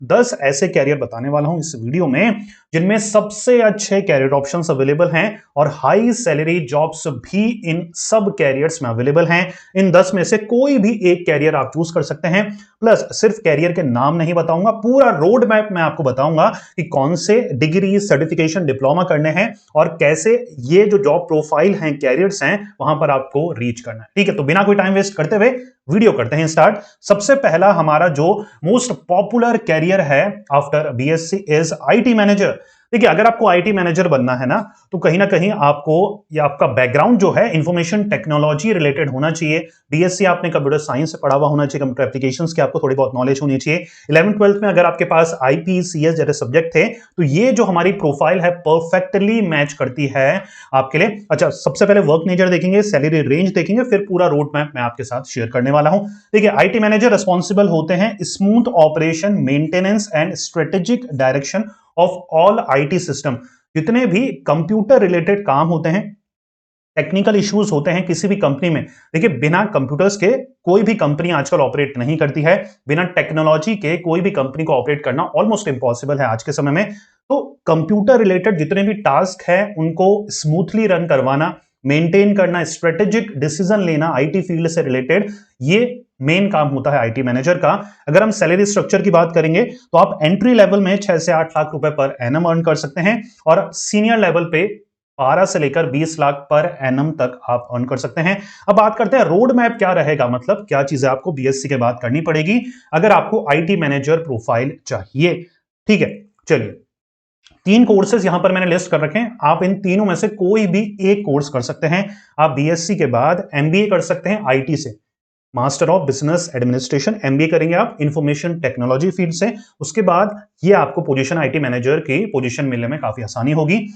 10 ऐसे कैरियर बताने वाला हूं इस वीडियो में जिनमें सबसे अच्छे कैरियर ऑप्शंस अवेलेबल हैं और हाई सैलरी जॉब्स भी इन सब कैरियर्स में अवेलेबल हैं। इन 10 में से कोई भी एक कैरियर आप चूज कर सकते हैं। प्लस सिर्फ कैरियर के नाम नहीं बताऊंगा, पूरा रोड मैप मैं आपको बताऊंगा कि कौन से डिग्री, सर्टिफिकेशन, डिप्लोमा करने हैं और कैसे ये जो जॉब प्रोफाइल हैं, कैरियर्स हैं, वहां पर आपको रीच करना है। ठीक है, तो बिना कोई टाइम वेस्ट करते हुए वीडियो करते हैं स्टार्ट। सबसे पहला हमारा जो मोस्ट पॉपुलर कैरियर है after BSc is IT manager. देखिए, अगर आपको आईटी मैनेजर बनना है ना, तो कहीं ना कहीं आपको या आपका बैकग्राउंड जो है इंफॉर्मेशन टेक्नोलॉजी रिलेटेड होना चाहिए। बीएससी आपने कंप्यूटर साइंस से पढ़ा हुआ होना चाहिए, कंप्यूटर एप्लीकेशंस की आपको थोड़ी बहुत नॉलेज होनी चाहिए। 11th-12th में अगर आपके पास आईपी, सीएस जैसे सब्जेक्ट थे, तो ये जो हमारी प्रोफाइल है परफेक्टली मैच करती है आपके लिए। अच्छा, सबसे पहले वर्क नेचर देखेंगे, सैलरी रेंज देखेंगे, फिर पूरा रोड मैप मैं आपके साथ शेयर करने वाला हूं। देखिए, आईटी मैनेजर रिस्पॉन्सिबल होते हैं smooth operation, maintenance and strategic direction of all IT system. जितने भी कंप्यूटर रिलेटेड काम होते हैं, टेक्निकल इश्यूज होते हैं किसी भी कंपनी में, देखिए बिना कंप्यूटर्स के कोई भी कंपनी आजकल ऑपरेट नहीं करती है। बिना टेक्नोलॉजी के कोई भी कंपनी को ऑपरेट करना ऑलमोस्ट इंपॉसिबल है आज के समय में। तो कंप्यूटर रिलेटेड जितने भी टास्क है उनको स्मूथली रन करवाना, मेंटेन करना, स्ट्रेटेजिक डिसीजन लेना आईटी फील्ड से रिलेटेड, ये मेन काम होता है आईटी मैनेजर का। अगर हम सैलरी स्ट्रक्चर की बात करेंगे तो आप एंट्री लेवल में 6 से 8 लाख रुपए पर एनम अर्न कर सकते हैं और सीनियर लेवल पे 12 से लेकर 20 लाख पर एनम तक आप अर्न कर सकते हैं। अब बात करते हैं रोड मैप क्या रहेगा, मतलब क्या चीजें आपको बीएससी के बाद करनी पड़ेगी अगर आपको आईटी मैनेजर प्रोफाइल चाहिए। ठीक है, चलिए, 3 कोर्सेज यहां पर मैंने लिस्ट कर रखे हैं। आप इन तीनों में से कोई भी एक कोर्स कर सकते हैं। आप बीएससी के बाद एमबीए कर सकते हैं आईटी से, master of business administration MBA करेंगे आप इंफॉर्मेशन टेक्नोलॉजी फील्ड से। उसके बाद ये आपको पोजीशन आईटी मैनेजर की पोजीशन मिलने में काफी आसानी होगी।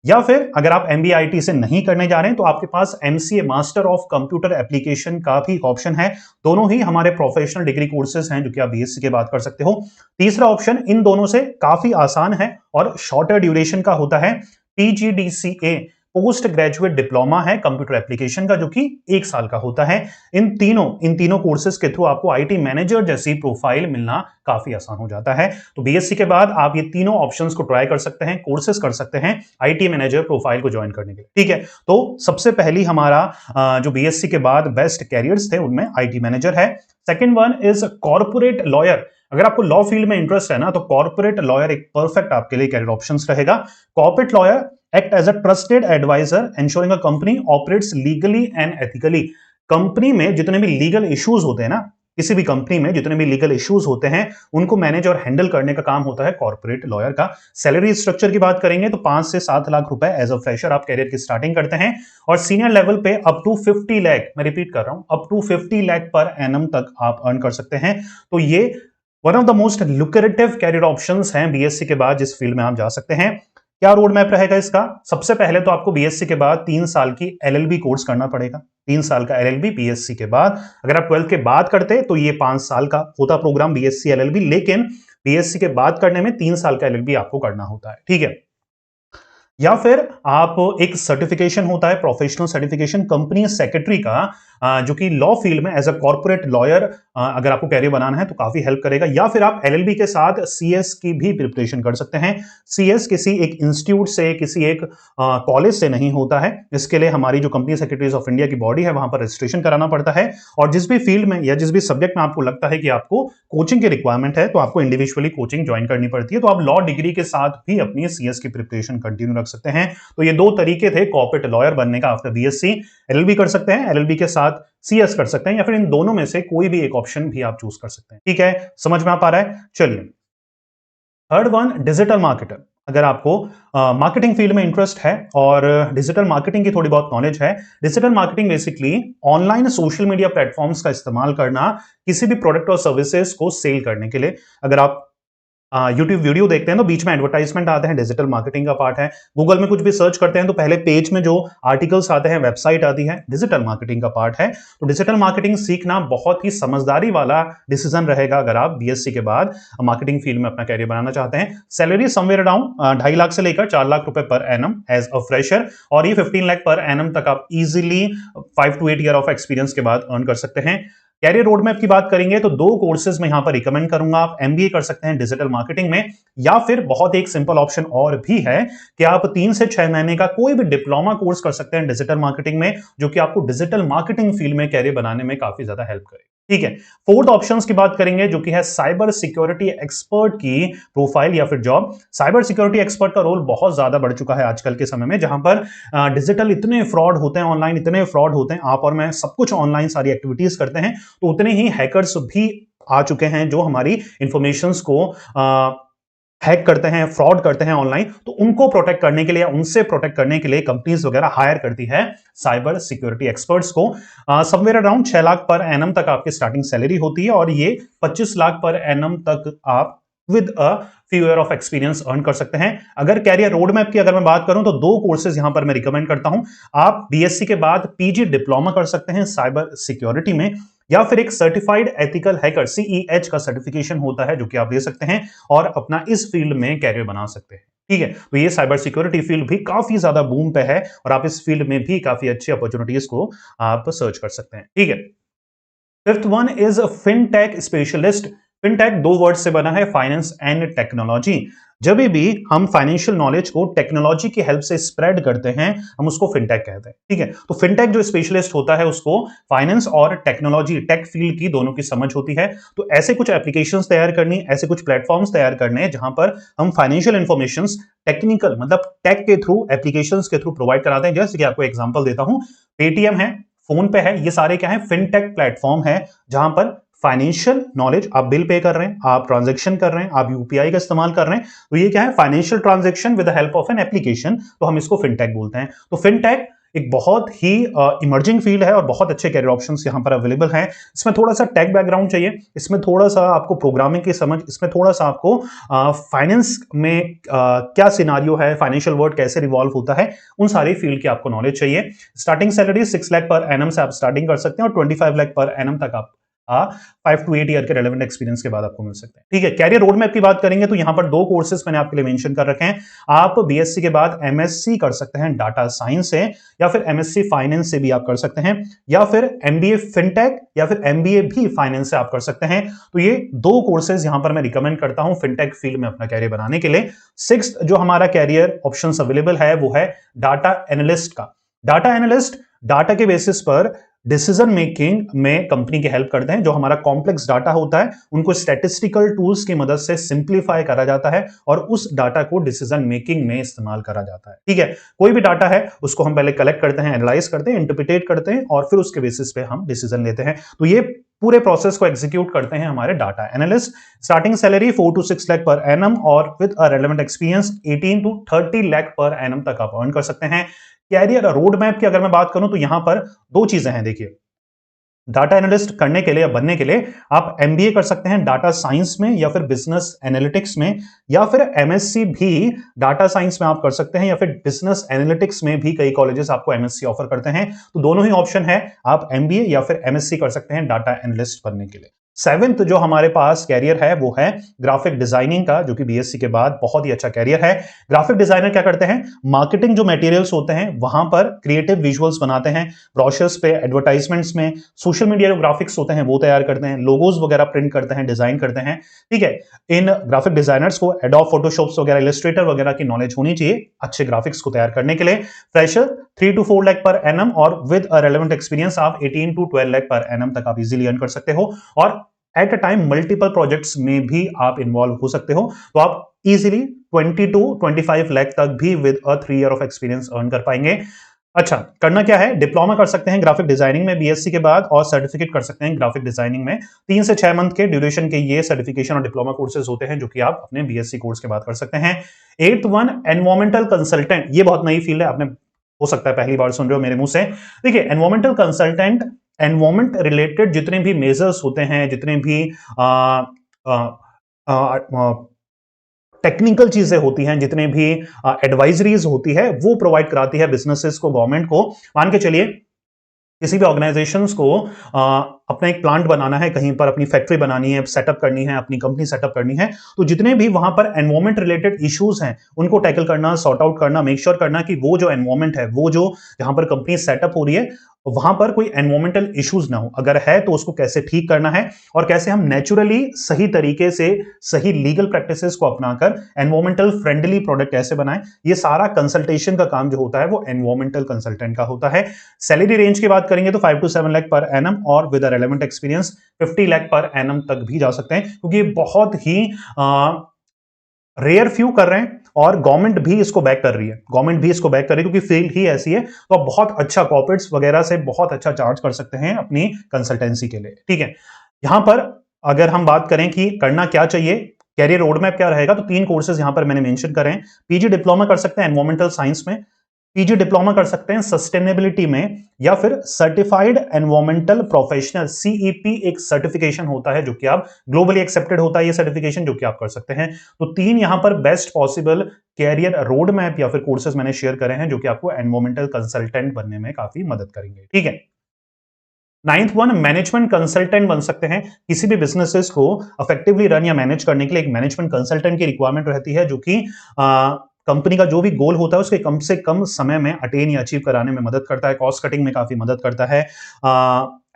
या फिर अगर आप एमबीए आईटी से नहीं करने जा रहे हैं तो आपके पास MCA, master of computer application का भी ऑप्शन है। दोनों ही हमारे प्रोफेशनल डिग्री कोर्सेज हैं जो कि आप बीएससी के बाद कर सकते हो। तीसरा ऑप्शन इन दोनों से काफी आसान है और शॉर्टर ड्यूरेशन का होता है, पीजीडीसीए, पोस्ट ग्रेजुएट डिप्लोमा है कंप्यूटर एप्लीकेशन का, जो कि 1 साल का होता है। इन तीनों कोर्सेज के थ्रू आपको आईटी मैनेजर जैसी प्रोफाइल मिलना काफी आसान हो जाता है। तो बीएससी के बाद आप ये तीनों ऑप्शंस को ट्राई कर सकते हैं, कोर्सेज कर सकते हैं आईटी मैनेजर प्रोफाइल को ज्वाइन करने के लिए। ठीक है, तो सबसे पहली हमारा जो बीएससी के बाद बेस्ट कैरियर्स थे उनमें आईटी मैनेजर है। Second one is corporate lawyer. अगर आपको लॉ फील्ड में इंटरेस्ट है ना, तो कॉर्पोरेट लॉयर एक परफेक्ट आपके लिए कैरियर ऑप्शंस रहेगा। Corporate lawyer act as a trusted advisor ensuring a company operates legally and ethically। Company में जितने भी लीगल इश्यूज होते हैं ना, किसी भी कंपनी में जितने भी लीगल इश्यूज होते हैं उनको मैनेज और हैंडल करने का काम होता है कॉर्पोरेट लॉयर का। सैलरी स्ट्रक्चर की बात करेंगे तो 5 से 7 लाख रुपए एज अ फ्रेशर आप कैरियर की स्टार्टिंग करते हैं और सीनियर लेवल पे अप टू 50 लाख, मैं रिपीट कर रहा हूं, up to 50 lakh per annum तक आप अर्न कर सकते हैं। तो ये one of the most lucrative career options हैं बीएससी के बाद जिस फील्ड में आप जा सकते हैं। क्या रोड मैप रहेगा इसका? सबसे पहले तो आपको बीएससी के बाद 3 साल की एलएलबी कोर्स करना पड़ेगा। 3 साल का एलएलबी बीएससी के बाद। अगर आप 12th के बाद करते तो ये 5 साल का होता प्रोग्राम बीएससी एलएलबी, लेकिन बीएससी के बाद करने में 3 साल का एलएलबी आपको करना होता है। ठीक है, या फिर आप एक सर्टिफिकेशन होता है, प्रोफेशनल सर्टिफिकेशन कंपनी सेक्रेटरी का, जो कि लॉ फील्ड में एज अ कॉर्पोरेट लॉयर अगर आपको कैरियर बनाना है तो काफी हेल्प करेगा। या फिर आप एलएलबी के साथ सीएस की भी प्रिपरेशन कर सकते हैं। सीएस किसी एक इंस्टीट्यूट से, किसी एक कॉलेज से नहीं होता है। इसके लिए हमारी जो कंपनी सेक्रेटरीज ऑफ इंडिया की बॉडी है वहां पर रजिस्ट्रेशन कराना पड़ता है और जिस भी फील्ड में या जिस भी सब्जेक्ट में आपको लगता है कि आपको कोचिंग की रिक्वायरमेंट है तो आपको इंडिविजुअली कोचिंग ज्वाइन करनी पड़ती है। तो आप लॉ डिग्री के साथ भी अपनी सीएस की प्रिपरेशन कंटिन्यू रख सकते हैं। तो ये 2 तरीके थे कॉर्पोरेट लॉयर बनने का आफ्टर बीएससी। एलएलबी कर सकते हैं, एलएलबी के साथ सीएस कर सकते हैं, या फिर इन दोनों में से कोई भी एक ऑप्शन भी आप चूज कर सकते हैं। ठीक है, समझ में आ पा रहा है? चलिए, थर्ड वन डिजिटल मार्केटर। अगर आपको मार्केटिंग फील्ड में इंटरेस्ट है और डिजिटल मार्केटिंग की थोड़ी बहुत नॉलेज है, digital marketing basically online social media platforms का इस्तेमाल करना किसी भी प्रोडक्ट और सर्विसेज को सेल करने के लिए। अगर आप यूट्यूब वीडियो देखते हैं तो बीच में एडवर्टाइजमेंट आते हैं, डिजिटल मार्केटिंग का पार्ट है। गूगल में कुछ भी सर्च करते हैं तो पहले पेज में जो आर्टिकल्स आते हैं, वेबसाइट आती है, डिजिटल मार्केटिंग का पार्ट है। तो डिजिटल मार्केटिंग सीखना बहुत ही समझदारी वाला डिसीजन रहेगा अगर आप बीएससी के बाद मार्केटिंग फील्ड में अपना कैरियर बनाना चाहते हैं। सैलरी समवेयर अराउंड 2.5 लाख से लेकर 4 लाख रुपए per annum as a fresher, और ये 15 लाख पर एनम तक आप easily 5 to 8 year of experience के बाद अर्न कर सकते हैं। कैरियर रोड मैप की बात करेंगे तो दो कोर्सेज मैं यहां पर रिकमेंड करूंगा। आप एमबीए कर सकते हैं डिजिटल मार्केटिंग में, या फिर बहुत एक सिंपल ऑप्शन और भी है कि आप 3 से 6 महीने का कोई भी डिप्लोमा कोर्स कर सकते हैं डिजिटल मार्केटिंग में, जो कि आपको डिजिटल मार्केटिंग फील्ड में कैरियर बनाने में काफी ज्यादा हेल्प करे। ठीक है, फोर्थ ऑप्शंस की बात करेंगे जो कि है साइबर सिक्योरिटी एक्सपर्ट की प्रोफाइल या फिर जॉब। साइबर सिक्योरिटी एक्सपर्ट का रोल बहुत ज्यादा बढ़ चुका है आजकल के समय में, जहां पर डिजिटल इतने फ्रॉड होते हैं, ऑनलाइन इतने फ्रॉड होते हैं, आप और मैं सब कुछ ऑनलाइन सारी एक्टिविटीज करते हैं, तो उतने ही हैकर्स भी आ चुके हैं जो हमारी इंफॉर्मेशंस को हैक करते हैं, फ्रॉड करते हैं ऑनलाइन। तो उनको प्रोटेक्ट करने के लिए, उनसे प्रोटेक्ट करने के लिए कंपनीज वगैरह हायर करती है साइबर सिक्योरिटी एक्सपर्ट्स को। Somewhere around 6 lakh per annum तक आपकी स्टार्टिंग सैलरी होती है, और ये 25 लाख पर एनम तक आप with a few year of experience earn कर सकते हैं। अगर कैरियर रोड मैप की अगर मैं बात करूं तो दो कोर्सेज यहां पर मैं रिकमेंड करता हूं। आप बीएससी के बाद पीजी डिप्लोमा कर सकते हैं साइबर सिक्योरिटी में, या फिर एक सर्टिफाइड एथिकल हैकर सीईएच का सर्टिफिकेशन होता है जो कि आप ले सकते हैं और अपना इस फील्ड में कैरियर बना सकते हैं। ठीक है, तो ये साइबर सिक्योरिटी फील्ड भी काफी ज्यादा बूम पे है, और आप इस फील्ड में भी काफी अच्छी अपॉर्चुनिटीज को आप सर्च कर सकते हैं। ठीक है, fifth one is fintech specialist. Fintech दो वर्ड से बना है, फाइनेंस एंड टेक्नोलॉजी। जब भी हम फाइनेंशियल नॉलेज को टेक्नोलॉजी की हेल्प से स्प्रेड करते हैं, हम उसको फिनटेक कहते हैं। ठीक है, तो फिनटेक जो स्पेशलिस्ट होता है उसको फाइनेंस और टेक्नोलॉजी, टेक फील्ड की दोनों की समझ होती है। तो ऐसे कुछ एप्लीकेशंस तैयार करनी, ऐसे कुछ प्लेटफॉर्म्स तैयार करने जहां पर हम फाइनेंशियल इंफॉर्मेशंस टेक्निकल मतलब टेक के थ्रू, एप्लीकेशंस के थ्रू प्रोवाइड कराते हैं। जैसे कि आपको एग्जांपल देता हूं, पेटीएम है, फोन पे है, ये सारे क्या है, फिनटेक प्लेटफॉर्म है जहां पर फाइनेंशियल नॉलेज, आप बिल पे कर रहे हैं, आप ट्रांजैक्शन कर रहे हैं, आप यूपीआई का इस्तेमाल कर रहे हैं, तो ये क्या है, financial transaction with the help of an application, तो हम इसको फिनटेक बोलते हैं। तो फिनटेक एक बहुत ही इमर्जिंग फील्ड है और बहुत अच्छे कैरियर ऑप्शंस यहां पर अवेलेबल हैं। इसमें थोड़ा सा टेक बैकग्राउंड चाहिए, इसमें थोड़ा सा आपको प्रोग्रामिंग की समझ, इसमें थोड़ा सा आपको फाइनेंस में क्या सिनारियो है, फाइनेंशियल वर्ल्ड कैसे रिवॉल्व होता है, उन सारी फील्ड की आपको नॉलेज चाहिए। Starting salary 6 lakh per annum से आप स्टार्टिंग कर सकते हैं, और 25 लाख पर एनम तक आप 5 to 8 ईयर के रेलेवेंट एक्सपीरियंस के बाद आपको मिल सकते हैं। ठीक है, कैरियर रोड मैप की बात करेंगे तो यहां पर दो कोर्सेज मैंने आपके लिए मेंशन कर रखे हैं। आप बीएससी के बाद एमएससी कर सकते हैं डाटा साइंस से, या फिर एमएससी फाइनेंस से भी आप कर सकते हैं, या फिर एमबीए फिनटेक, या फिर एमबीए भी फाइनेंस से आप कर सकते हैं। तो ये दो कोर्सेज यहां पर मैं रिकमेंड करता हूं फिनटेक फील्ड में अपना कैरियर बनाने के लिए। सिक्स्थ जो हमारा कैरियर ऑप्शंस अवेलेबल है वो है डाटा एनालिस्ट का। डाटा एनालिस्ट डाटा के बेसिस पर डिसीजन मेकिंग में कंपनी की हेल्प करते हैं। जो हमारा कॉम्प्लेक्स डाटा होता है उनको स्टैटिस्टिकल टूल्स की मदद से सिंप्लीफाई करा जाता है, और उस डाटा को डिसीजन मेकिंग में इस्तेमाल करा जाता है। ठीक है, कोई भी डाटा है उसको हम पहले कलेक्ट करते हैं, एनालाइज करते हैं, इंटरप्रिटेट करते हैं, और फिर उसके बेसिस पे हम डिसीजन लेते हैं। तो ये पूरे प्रोसेस को एग्जीक्यूट करते हैं हमारे data analyst. Starting salary 4 to 6 lakh per annum, और with a relevant experience 18 to 30 lakh per annum तक आप अर्न कर सकते हैं। कैरियर रोड मैप की अगर मैं बात करूं तो यहां पर दो चीजें हैं। देखिए, डाटा एनालिस्ट करने के लिए या बनने के लिए आप एमबीए कर सकते हैं डाटा साइंस में, या फिर बिजनेस एनालिटिक्स में, या फिर एमएससी भी डाटा साइंस में आप कर सकते हैं, या फिर बिजनेस एनालिटिक्स में भी कई कॉलेजेस आपको एमएससी ऑफर करते हैं। तो दोनों ही ऑप्शन है, आप एमबीए या फिर एमएससी कर सकते हैं डाटा एनालिस्ट बनने के लिए। सेवेंथ जो हमारे पास कैरियर है वो है ग्राफिक डिजाइनिंग का, जो कि बीएससी के बाद बहुत ही अच्छा कैरियर है। ग्राफिक डिजाइनर क्या करते हैं, मार्केटिंग जो मटेरियल्स होते हैं वहां पर क्रिएटिव विजुअल्स बनाते हैं, ब्रोशर्स पे, एडवर्टाइजमेंट्स में, सोशल मीडिया जो ग्राफिक्स होते हैं वो तैयार करते हैं, लोगोज वगैरह प्रिंट करते हैं, डिजाइन करते हैं। ठीक है, इन ग्राफिक डिजाइनर्स को एडोब फोटोशॉप वगैरह, इलस्ट्रेटर वगैरह की नॉलेज होनी चाहिए अच्छे ग्राफिक्स को तैयार करने के लिए। Fresher 3 to 4 lakh per annum, और विद अ रेलेवेंट एक्सपीरियंस आप 18 to 12 लाख पर एनम तक आप इजीली अर्न कर सकते हो, और at a time multiple projects में भी आप इन्वॉल्व हो सकते हो। तो आप इजीली 20 to 25 लाख तक भी with a 3 year of experience earn कर पाएंगे। अच्छा, करना क्या है, डिप्लोमा कर सकते हैं ग्राफिक डिजाइनिंग में बीएससी के बाद, और सर्टिफिकेट कर सकते हैं ग्राफिक डिजाइनिंग में। 3 से 6 मंथ के ड्यूरेशन के ये सर्टिफिकेशन और डिप्लोमा कोर्सेज होते हैं जो कि आप अपने बीएससी कोर्स के बाद कर सकते हैं। 8th one, environmental consultant. ये बहुत नई फील्ड है, आपने हो सकता है पहली बार सुन रहे हो मेरे मुंह से। देखिए, एनवायरमेंटल कंसल्टेंट एनवायरमेंट रिलेटेड जितने भी मेजर्स होते हैं, जितने भी टेक्निकल चीजें होती हैं, जितने भी एडवाइजरीज होती है, वो प्रोवाइड कराती है बिजनेसेस को, गवर्नमेंट को। मान के चलिए किसी भी ऑर्गेनाइजेशंस को अपना एक प्लांट बनाना है, कहीं पर अपनी फैक्ट्री बनानी है, सेटअप करनी है, अपनी कंपनी सेटअप करनी है, तो जितने भी वहां पर एनवायरमेंट रिलेटेड इश्यूज हैं उनको टैकल करना, सॉर्ट आउट करना, मेक श्योर करना कि वो जो एनवायरमेंट है, वो जो जहां पर कंपनी सेटअप हो रही है, वहां पर कोई एनवायरमेंटल इश्यूज ना हो, अगर है तो उसको कैसे ठीक करना है और कैसे हम नेचुरली सही तरीके से सही लीगल प्रैक्टिसेस को अपनाकर एनवायरमेंटल फ्रेंडली प्रोडक्ट कैसे बनाएं, ये सारा कंसल्टेशन का काम जो होता है वो एनवायरमेंटल कंसल्टेंट का होता है। सैलरी रेंज की बात करेंगे तो 5 to 7 लाख पर एनम और with relevant experience 50 lakh per annum तक भी जा सकते हैं, क्योंकि ये बहुत ही रेयर फ्यू कर रहे हैं और गवर्नमेंट भी इसको बैक कर रही है, गवर्नमेंट भी इसको बैक कर रही है क्योंकि फील्ड ही ऐसी है। तो आप बहुत अच्छा कॉर्पोरेट्स वगैरह से बहुत अच्छा चार्ज कर सकते हैं अपनी कंसल्टेंसी के लिए, ठीक है। यहां पर अगर हम बात करें कि करना क्या चाहिए, कैरियर रोड मैप क्या रहेगा, तो 3 कोर्सेज यहां पर मैंने मेंशन करे हैं। पीजी डिप्लोमा कर सकते हैं एनवायरमेंटल साइंस में, पीजी डिप्लोमा कर सकते हैं सस्टेनेबिलिटी में, या फिर सर्टिफाइड एनवायरमेंटल प्रोफेशनल सीईपी एक सर्टिफिकेशन होता है जो कि आप ग्लोबली एक्सेप्टेड होता है ये सर्टिफिकेशन, जो कि आप कर सकते हैं। तो 3 यहां पर best possible career road map या फिर कोर्सेज मैंने शेयर करे हैं जो कि आपको एनवायरमेंटल कंसल्टेंट बनने में काफी मदद करेंगे, ठीक है। 9th वन, मैनेजमेंट कंसल्टेंट बन सकते हैं। किसी भी बिजनेसेस को इफेक्टिवली रन या मैनेज करने के लिए एक मैनेजमेंट कंसल्टेंट की रिक्वायरमेंट रहती है, जो कि कंपनी का जो भी गोल होता है उसके कम से कम समय में अटेन या अचीव कराने में मदद करता है, कॉस्ट कटिंग में काफी मदद करता है,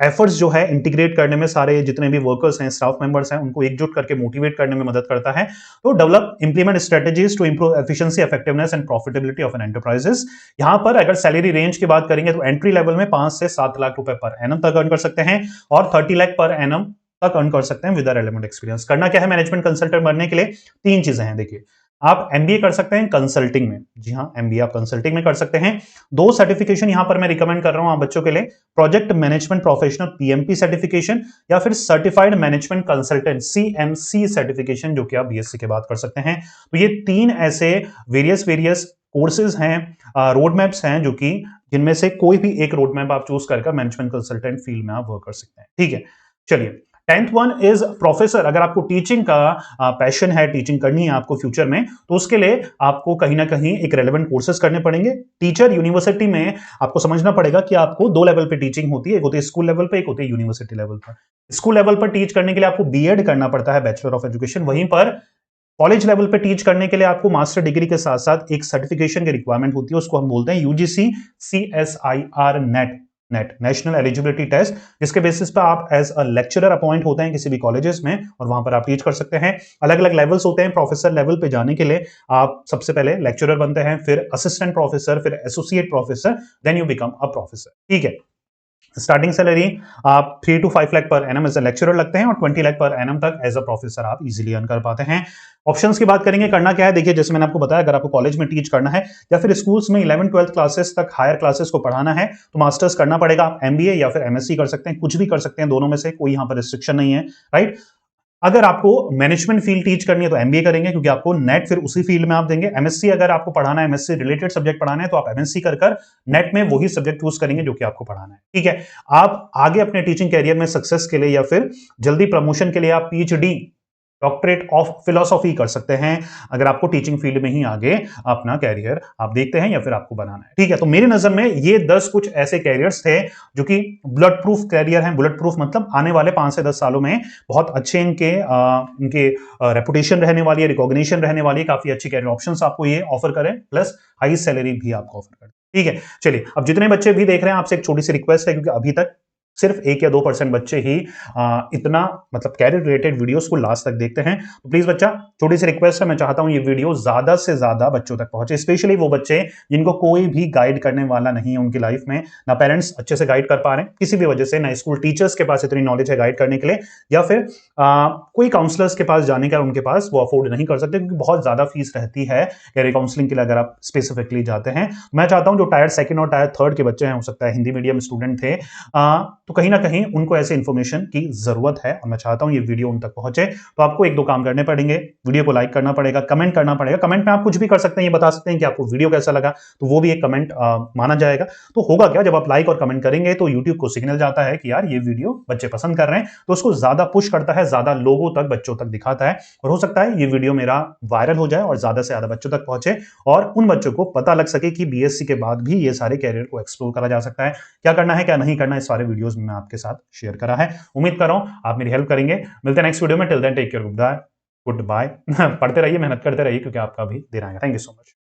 एफर्ट्स जो है इंटीग्रेट करने में, सारे जितने भी वर्कर्स हैं, स्टाफ मेंबर्स हैं, उनको एकजुट करके मोटिवेट करने में मदद करता है। तो develop implement strategies to improve efficiency, effectiveness and profitability of an enterprises. यहां पर अगर सैलरी रेंज की बात करेंगे तो एंट्री लेवल में 5 से 7 लाख रुपए पर एनम तक अर्न कर सकते हैं और 30 लाख पर एनम तक अर्न कर सकते हैं विद रेलेवेंट एक्सपीरियंस। करना क्या है मैनेजमेंट कंसल्टेंट बनने के लिए? 3 चीजें हैं। देखिए, आप एमबीए कर सकते हैं कंसल्टिंग में, जी हाँ, एमबीए आप कंसल्टिंग में कर सकते हैं। 2 सर्टिफिकेशन यहां पर मैं रिकमेंड कर रहा हूं आप बच्चों के लिए, project management professional PMP certification या फिर certified management consultant CMC certification, जो कि आप बीएससी के बाद कर सकते हैं। तो ये 3 ऐसे वेरियस कोर्सेज हैं, रोड मैप्स हैं, जो कि जिनमें से कोई भी एक रोड मैप आप चूज करके मैनेजमेंट कंसल्टेंट फील्ड में आप वर्क कर सकते हैं, ठीक है। चलिए, 10th वन इज प्रोफेसर। अगर आपको टीचिंग का पैशन है, टीचिंग करनी है आपको फ्यूचर में, तो उसके लिए आपको कहीं ना कहीं एक रेलेवेंट कोर्सेज करने पड़ेंगे। टीचर यूनिवर्सिटी में आपको समझना पड़ेगा कि आपको 2 लेवल पे टीचिंग होती है, एक होती है स्कूल लेवल पे, एक होती है यूनिवर्सिटी लेवल पर। स्कूल लेवल पर टीच करने के लिए आपको बीएड करना पड़ता है, बैचलर ऑफ एजुकेशन। वहीं पर कॉलेज लेवल पे टीच करने के लिए आपको मास्टर डिग्री के साथ साथ एक सर्टिफिकेशन की रिक्वायरमेंट होती है, उसको हम बोलते हैं UGC CSIR NET, national eligibility test, जिसके बेसिस पर आप एज अ लेक्चरर अपॉइंट होते हैं किसी भी कॉलेजेस में और वहां पर आप टीच कर सकते हैं। अलग अलग लेवल्स होते हैं। प्रोफेसर लेवल पे जाने के लिए आप सबसे पहले लेक्चरर बनते हैं, फिर असिस्टेंट प्रोफेसर, फिर associate professor, then you become a professor, ठीक है। स्टार्टिंग सैलरी आप 3 to 5 lakh per annum as a lecturer लगते हैं और 20 लाख पर एनम तक एज अ प्रोफेसर आप इजीली अर्न कर पाते हैं। ऑप्शंस की बात करेंगे, करना क्या है? देखिए, जैसे मैंने आपको बताया, अगर आपको कॉलेज में टीच करना है या फिर स्कूल्स में 11 12 क्लासेस तक हायर क्लासेस को पढ़ाना है तो मास्टर्स करना पड़ेगा। आप एमबीए या फिर एमएससी कर सकते हैं, कुछ भी कर सकते हैं, दोनों में से कोई यहां पर रिस्ट्रिक्शन नहीं है, राइट। अगर आपको मैनेजमेंट फील्ड टीच करनी है तो एमबीए करेंगे, क्योंकि आपको नेट फिर उसी फील्ड में आप देंगे। एमएससी अगर आपको पढ़ाना है, एमएससी रिलेटेड सब्जेक्ट पढ़ाना है, तो आप एमएससी कर नेट में वही सब्जेक्ट चूज करेंगे जो कि आपको पढ़ाना है, ठीक है। आप आगे अपने टीचिंग कैरियर में सक्सेस के लिए या फिर जल्दी प्रमोशन के लिए आप पीएचडी, डॉक्टरेट ऑफ फिलोसॉफी कर सकते हैं, अगर आपको टीचिंग फील्ड में ही आगे अपना कैरियर आप देखते हैं या फिर आपको बनाना है, ठीक है। तो मेरी नजर में ये 10 कुछ ऐसे कैरियर्स थे जो कि बुलेट प्रूफ कैरियर हैं। बुलेट प्रूफ मतलब आने वाले 5 से 10 सालों में बहुत अच्छे इनके रेपुटेशन रहने वाली है, रिकॉग्निशन रहने वाली है, काफी अच्छी कैरियर ऑप्शंस आपको ये ऑफर करें, प्लस हाई सैलरी भी आपको ऑफर करें, ठीक है। चलिए, अब जितने बच्चे भी देख रहे हैं, आपसे एक छोटी सी रिक्वेस्ट है, क्योंकि अभी तक सिर्फ 1 या 2% बच्चे ही इतना मतलब कैरियर रिलेटेड वीडियोस को लास्ट तक देखते हैं। तो प्लीज बच्चा, छोटी सी रिक्वेस्ट है, मैं चाहता हूं ये वीडियो ज्यादा से ज्यादा बच्चों तक पहुंचे, स्पेशली वो बच्चे जिनको कोई भी गाइड करने वाला नहीं है उनकी लाइफ में, ना पेरेंट्स अच्छे से गाइड कर पा रहे हैं किसी भी वजह से, ना स्कूल टीचर्स के पास इतनी नॉलेज है गाइड करने के लिए, या फिर कोई काउंसलर्स के पास जाने का उनके पास वो अफोर्ड नहीं कर सकते, क्योंकि बहुत ज्यादा फीस रहती है कैरियर काउंसलिंग के लिए अगर आप स्पेसिफिकली जाते हैं। मैं चाहता हूं जो टायर 2 और टायर 3 के बच्चे हैं, हो सकता है हिंदी मीडियम स्टूडेंट थे, तो कहीं ना कहीं उनको ऐसे इंफॉर्मेशन की जरूरत है और मैं चाहता हूं ये वीडियो उन तक पहुंचे। तो आपको 1-2 काम करने पड़ेंगे, वीडियो को लाइक करना पड़ेगा, कमेंट करना पड़ेगा। कमेंट में आप कुछ भी कर सकते हैं, ये बता सकते हैं कि आपको वीडियो कैसा लगा, तो वो भी एक कमेंट माना जाएगा। तो होगा क्या, जब आप लाइक और कमेंट करेंगे तो यूट्यूब को सिग्नल जाता है कि यार ये वीडियो बच्चे पसंद कर रहे हैं, तो उसको ज्यादा पुश करता है, ज्यादा लोगों तक, बच्चों तक दिखाता है, और हो सकता है ये वीडियो मेरा वायरल हो जाए और ज्यादा से ज्यादा बच्चों तक पहुंचे और उन बच्चों को पता लग सके कि बीएससी के बाद भी ये सारे कैरियर को एक्सप्लोर करा जा सकता है। क्या करना है, क्या नहीं करना, इस सारे वीडियोस में मैं आपके साथ शेयर करा है। उम्मीद कर रहा हूं आप मेरी हेल्प करेंगे। मिलते हैं नेक्स्ट वीडियो में। Till then take care, good bye. पढ़ते रहिए, मेहनत करते रहिए, क्योंकि आपका भी दिन आएगा। Thank you so much.